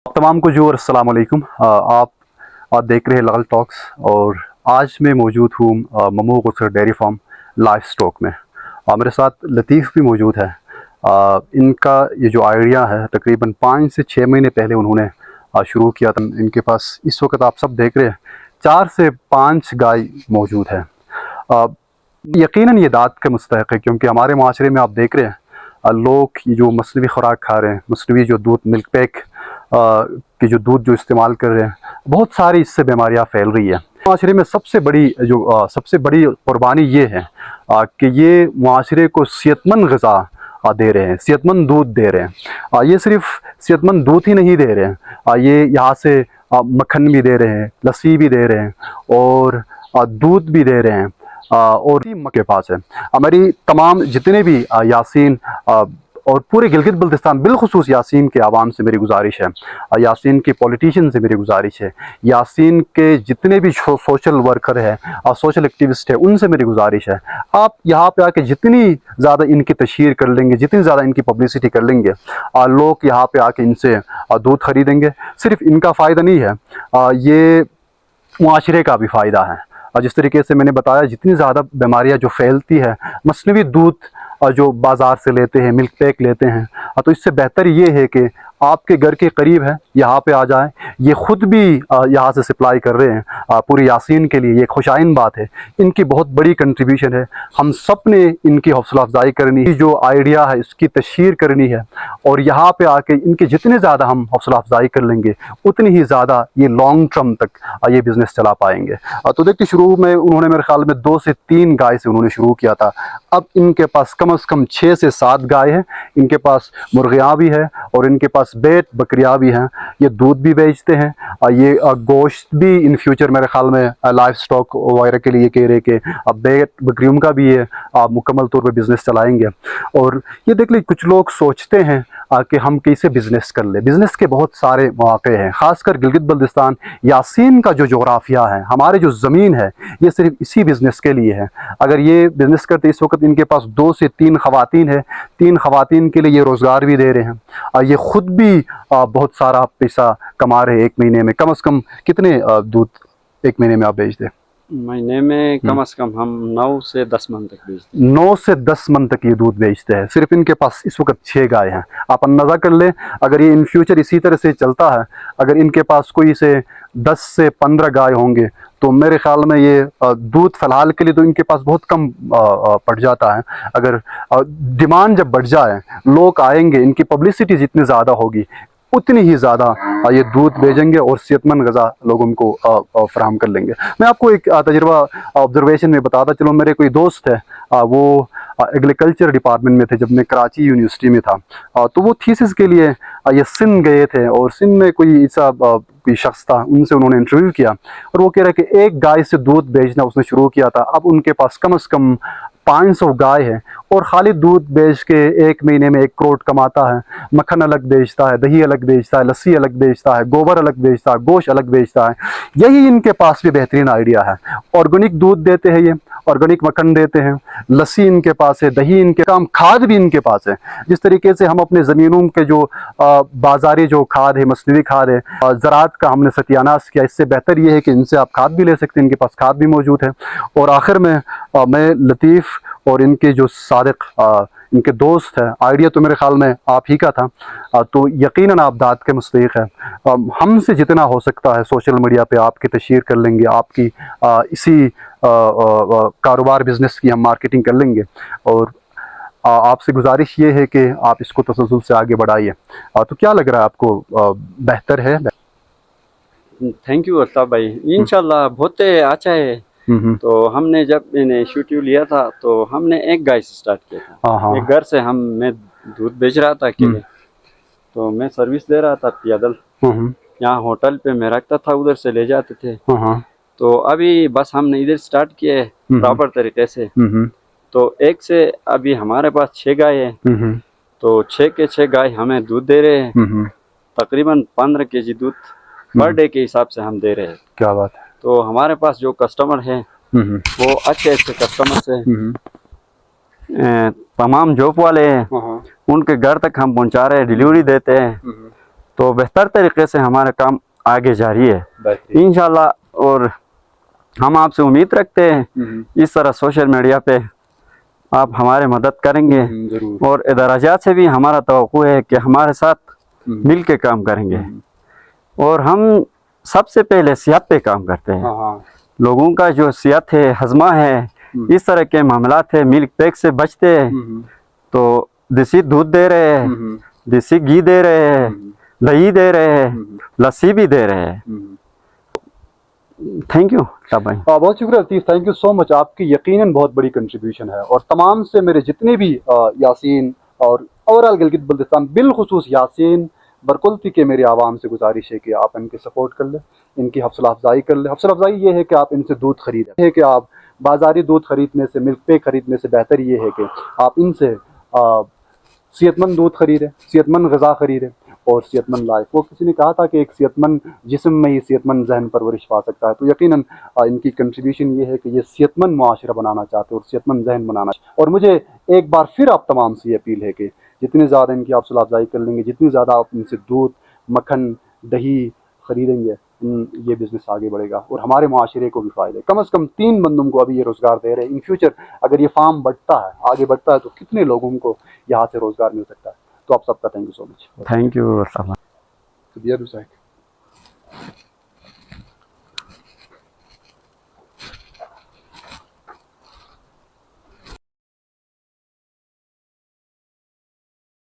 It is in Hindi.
तमाम को जो अस्सलाम वालेकुम। आप देख रहे हैं लाल टॉक्स और आज मैं मौजूद हूँ ममू गुसर डेयरी फार्म लाइव स्टॉक में। मेरे साथ लतीफ़ भी मौजूद है। इनका ये जो आइडिया है तकरीबन 5 से 6 महीने पहले उन्होंने शुरू किया था। इनके पास इस वक्त आप सब देख रहे हैं 4 से 5 गाय मौजूद है। यकीनन ये दाद के मुस्तहक़ है क्योंकि हमारे माशरे में आप देख रहे हैं लोग ये जो मसनवी खुराक खा रहे हैं, मसनवी जो दूध मिल्क पैक कि जो दूध जो इस्तेमाल कर रहे हैं, बहुत सारी इससे बीमारियां फैल रही है। माशरे में सबसे बड़ी कुर्बानी ये है कि ये माशरे को सेहतमंद ग़िज़ा दे रहे हैं, सेहतमंद दूध दे रहे हैं। ये सिर्फ सेहतमंद दूध ही नहीं दे रहे हैं, ये यहाँ से मक्खन भी दे रहे हैं, लस्सी भी दे रहे हैं और दूध भी दे रहे हैं। और के पास है हमारी तमाम जितने भी यासीन और पूरे गिलगित बल्तिस्तान बिलखुसूस यासीन के आवाम से मेरी गुजारिश है, यासीन के पॉलिटिशियन से मेरी गुजारिश है, यासीन के जितने भी सोशल वर्कर है और सोशल एक्टिविस्ट है उनसे मेरी गुजारिश है, आप यहाँ पे आके जितनी ज़्यादा इनकी तशहीर कर लेंगे, जितनी ज़्यादा इनकी पब्लिसिटी कर लेंगे, लोग यहाँ पे आके इनसे दूध खरीदेंगे। सिर्फ इनका फ़ायदा नहीं है, ये मुआशरे का भी फ़ायदा है। और जिस तरीके से मैंने बताया जितनी ज़्यादा बीमारियां जो फैलती है, मसनवी दूध जो बाज़ार से लेते हैं, मिल्क पैक लेते हैं, तो इससे बेहतर ये है कि आपके घर के करीब है, यहाँ पे आ जाएं। ये ख़ुद भी यहाँ से सप्लाई कर रहे हैं पूरी यासीन के लिए। ये खुशाइन बात है, इनकी बहुत बड़ी कंट्रीब्यूशन है। हम सब ने इनकी हौसला अफजाई करनी है, जो आइडिया है इसकी तशहीर करनी है और यहाँ पे आके इनके जितने ज़्यादा हम हौसला अफजाई कर लेंगे उतनी ही ज़्यादा ये लॉन्ग टर्म तक ये बिज़नेस चला पाएंगे। तो देखिए शुरू में उन्होंने मेरे ख्याल में 2 से 3 गाय से उन्होंने शुरू किया था। अब इनके पास कम से कम 6 से 7 गाय हैं, इनके पास मुर्गियाँ भी है और इनके पास बेट बकरियाँ भी हैं। ये दूध भी बेचते हैं, ये गोश्त भी इन फ्यूचर मेरे ख्याल में लाइव स्टॉक वगैरह के लिए कह रहे कि अब बेट बकरियों का भी ये मुकम्मल तौर पर बिज़नेस चलाएंगे। और ये देख लीजिए कुछ लोग सोचते हैं कि हम कैसे बिज़नेस कर ले। बिज़नेस के बहुत सारे मौके हैं, ख़ासकर गिलगित बल्तिस्तान यासीन का जो जोग्राफिया है, हमारे जो ज़मीन है, ये सिर्फ इसी बिज़नेस के लिए है। अगर ये बिज़नेस करते इस वक्त इनके पास 2 से 3 ख़वातीन है, 3 ख़वातीन के लिए ये रोज़गार भी दे रहे हैं और ये ख़ुद भी बहुत सारा पैसा कमा रहे हैं। एक महीने में कम से कम कितने दूध एक महीने में आप बेचते हैं? महीने में कम से कम हम 9 से 10 मन तक बेचते हैं। 9 से 10 मन तक ये दूध बेचते हैं। सिर्फ इनके पास इस वक्त 6 गाय हैं। आप अंदाज़ा कर लें, अगर ये इन फ्यूचर इसी तरह से चलता है, अगर इनके पास कोई से 10 से 15 गाय होंगे तो मेरे ख्याल में ये दूध फ़िलहाल के लिए तो इनके पास बहुत कम पड़ जाता है। अगर डिमांड जब बढ़ जाए, लोग आएंगे, इनकी पब्लिसिटी जितनी ज़्यादा होगी उतनी ही ज़्यादा ये दूध भेजेंगे और सेहतमंद ग़िज़ा लोगों को फराहम कर लेंगे। मैं आपको एक तजुर्बा ऑब्जर्वेशन में बताता चलो। मेरे कोई दोस्त है, वो एग्रीकल्चर डिपार्टमेंट में थे जब मैं कराची यूनिवर्सिटी में था। तो वो थीसिस के लिए ये सिंध गए थे और सिंध में कोई ऐसा कोई शख्स था, उनसे उन्होंने इंटरव्यू किया और वो कह रहा है कि एक गाय से दूध बेचना उसने शुरू किया था। अब उनके पास कम से कम 500 गाय है और खाली दूध बेच के एक महीने में 1 करोड़ कमाता है। मक्खन अलग बेचता है, दही अलग बेचता है, लस्सी अलग बेचता है, गोबर अलग बेचता है, गोश्त अलग बेचता है। यही इनके पास भी बेहतरीन आइडिया है। ऑर्गेनिक दूध देते हैं, ये ऑर्गेनिक मक्खन देते हैं, लस्सी इनके पास है, दही इनके काम, खाद भी इनके पास है। जिस तरीके से हम अपने ज़मीनों के जो बाज़ारी जो खाद है, मसनवी खाद है, ज़राअत का हमने सत्यानाश किया, इससे बेहतर ये है कि इनसे आप खाद भी ले सकते हैं, इनके पास खाद भी मौजूद है। और आखिर में मैं लतीफ़ और इनके जो सादिक इनके दोस्त है, आइडिया तो मेरे ख्याल में आप ही का था, तो यकीनन आप दाद के मुस्तहिक़ है। हमसे जितना हो सकता है सोशल मीडिया पे आपकी तशहीर कर लेंगे, आपकी इसी कारोबार बिज़नेस की हम मार्केटिंग कर लेंगे और आपसे गुजारिश ये है कि आप इसको तसल्सल से आगे बढ़ाइए। तो क्या लग रहा है आपको, बेहतर है? थैंक यू अल्ताफ़ भाई, इंशाल्लाह बहुत अच्छा है। तो हमने जब मैंने शूटिंग लिया था तो हमने एक गाय से स्टार्ट किया था। एक घर से मैं दूध बेच रहा था अकेले, तो मैं सर्विस दे रहा था पैदल। यहाँ होटल पे मैं रखता था, उधर से ले जाते थे। तो अभी बस हमने इधर स्टार्ट किया है प्रॉपर तरीके से। तो एक से अभी हमारे पास 6 गाय है, तो 6 के 6 गाय हमें दूध दे रहे हैं। तकरीबन 15 केजी दूध पर डे के हिसाब से हम दे रहे हैं। क्या बात है। तो हमारे पास जो कस्टमर हैं वो अच्छे अच्छे कस्टमर्स हैं, तमाम जॉब वाले हैं, उनके घर तक हम पहुंचा रहे हैं, डिलीवरी देते हैं। तो बेहतर तरीके से हमारा काम आगे जारी है बेहतरीन। इंशाल्लाह। और हम आपसे उम्मीद रखते हैं इस तरह सोशल मीडिया पे आप हमारे मदद करेंगे जरूर। और इदाराजात से भी हमारा तवक्कुह है कि हमारे साथ मिल के काम करेंगे। और हम सबसे पहले सेहत पे काम करते हैं। हाँ। लोगों का जो सेहत है, हजमा है, इस तरह के मामलात है, मिल्क पैक से बचते हैं। तो देसी दूध दे रहे हैं, देसी घी दे रहे हैं, दही दे रहे हैं, लस्सी भी दे रहे हैं। थैंक यू भाई। बहुत शुक्रिया लतीफ़, थैंक यू सो मच। आपकी यकीनन बहुत बड़ी कंट्रीब्यूशन है और तमाम से मेरे जितने भी यासीन और ओवरऑल गिलगित बल्तिस्तान बिलखुसूस यासीन बरकुल्ती के मेरी आवाम से गुजारिश है कि आप इनकी सपोर्ट कर लें, इनकी हौसला अफजाई कर लें। हौसला अफजाई ये है कि आप इनसे दूध खरीदें, है कि आप बाज़ारी दूध खरीदने से, मिल्क पैक खरीदने से बेहतर ये है कि आप इनसे सेहतमंद दूध खरीदें, सेहतमंद ग़िज़ा खरीदें और सेहतमंद लाइफ। वो किसी ने कहा था कि एक सेहतमंद जिस्म में ही सेहतमंद जहन परवरिश पा सकता है। तो यकीनन इनकी कंट्रीब्यूशन ये है कि ये सेहतमंद मुआशरा बनाना चाहते हैं और सेहतमंद जहन बनाना। और मुझे एक बार फिर आप तमाम से ये अपील है कि जितनी ज़्यादा इनकी हौसला अफजाई कर लेंगे, जितनी ज़्यादा आप इनसे दूध, मक्खन, दही खरीदेंगे, ये बिज़नेस आगे बढ़ेगा और हमारे माशरे को भी फ़ायदा है। कम से कम 3 बंदों को अभी ये रोज़गार दे रहे हैं। इन फ्यूचर अगर ये फार्म बढ़ता है, आगे बढ़ता है, तो कितने लोगों को यहाँ से रोज़गार मिल सकता है। तो आप सबका thank you so much. Thank you.